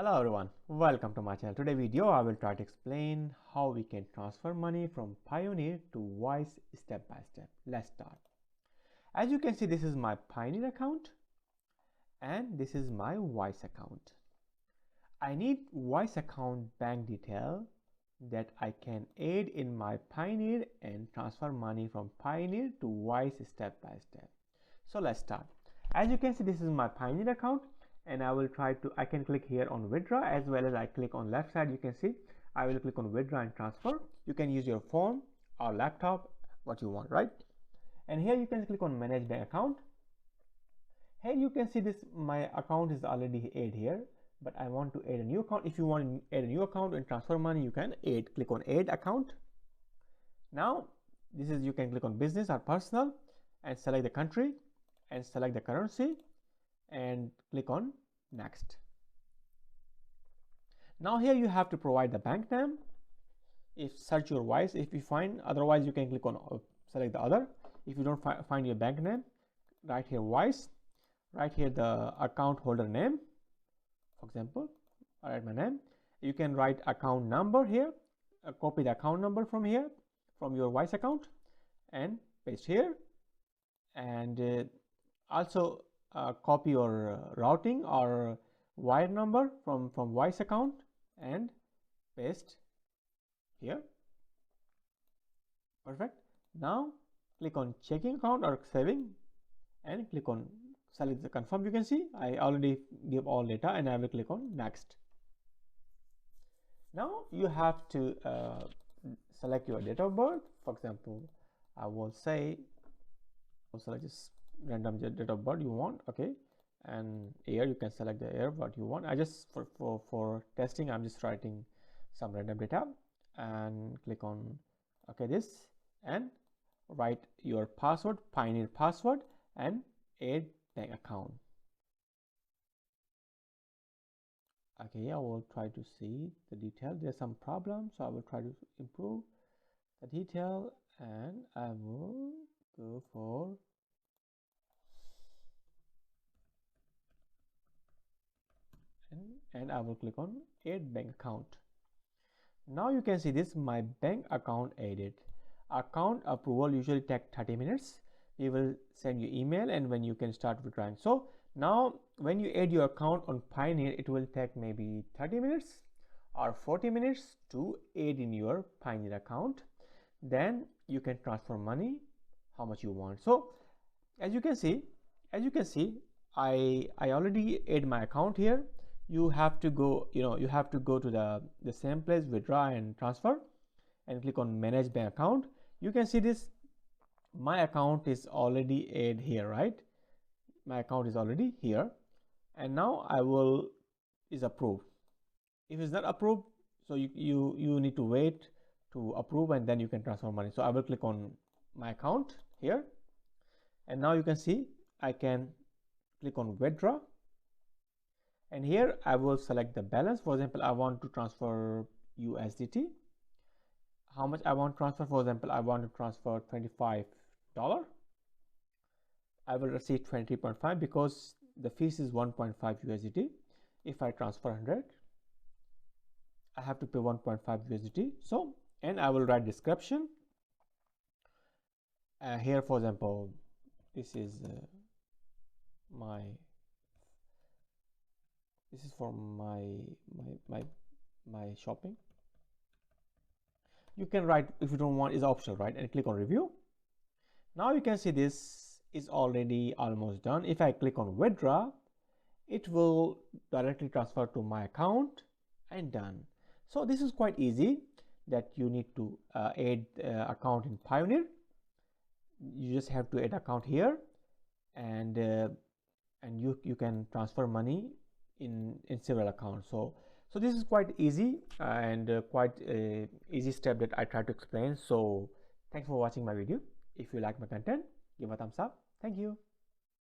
Hello everyone, welcome to my channel. Today video I will try to explain how we can transfer money from Payoneer to Wise step by step. Let's start. As you can see, this is my Payoneer account and this is my Wise account. I need Wise account bank detail that I can add in my Payoneer and transfer money from Payoneer to Wise step by step. So let's start. As you can see, this is my Payoneer account. And I can click here on withdraw, as well as I click on left side. You can see I will click on withdraw and transfer. You can use your phone or laptop, what you want, right? And here you can click on manage bank account. Here you can see this, my account is already add here, but I want to add a new account. If you want to add a new account and transfer money, you can click on add account. Now you can click on business or personal and select the country and select the currency and click on next. Now here you have to provide the bank name. If search your Wise, if you find, otherwise you can click on select the other. If you don't find your bank name, right here Wise, right here the account holder name. For example, I write my name. You can write account number here, copy the account number from here, from your Wise account, and paste here. And also copy your routing or wire number from Wise account and paste here. Perfect. Now click on checking account or saving and click on select the confirm. You can see I already give all data and I will click on next. Now you have to select your date of birth. For example, I will say select this random date of birth you want, okay, and year you can select the year what you want. I just for testing I'm just writing some random data and click on okay this and write your password, Payoneer password, and add bank account. Okay, I will try to see the detail. There's some problem, so I will try to improve the detail and I will go for and I will click on add bank account. Now you can see this my bank account added. Account approval usually take 30 minutes. We will send you email and when you can start withdrawing. So now when you add your account on Payoneer, it will take maybe 30 minutes or 40 minutes to add in your Payoneer account. Then you can transfer money how much you want. So as you can see I already add my account here. You have to go, you have to go to the same place, withdraw and transfer, and click on manage bank account. You can see this, my account is already add here, right? My account is already here, and now is approved. If it's not approved, so you need to wait to approve and then you can transfer money. So I will click on my account here, and now you can see I can click on withdraw. And here I will select the balance. For example, I want to transfer USDT. How much I want to transfer? For example, I want to transfer $25. I will receive 20.5 because the fees is 1.5 USDT. If I transfer 100, I have to pay 1.5 USDT. So, and I will write description. Here, for example, this is this is for my shopping. You can write, if you don't want, is optional, right? And click on review. Now you can see this is already almost done. If I click on withdraw, it will directly transfer to my account and done. So this is quite easy, that you need to add account in Payoneer. You just have to add account here, and you can transfer money in several accounts. So this is quite easy and quite a easy step that I try to explain. So thanks for watching my video. If you like my content, give a thumbs up. Thank you.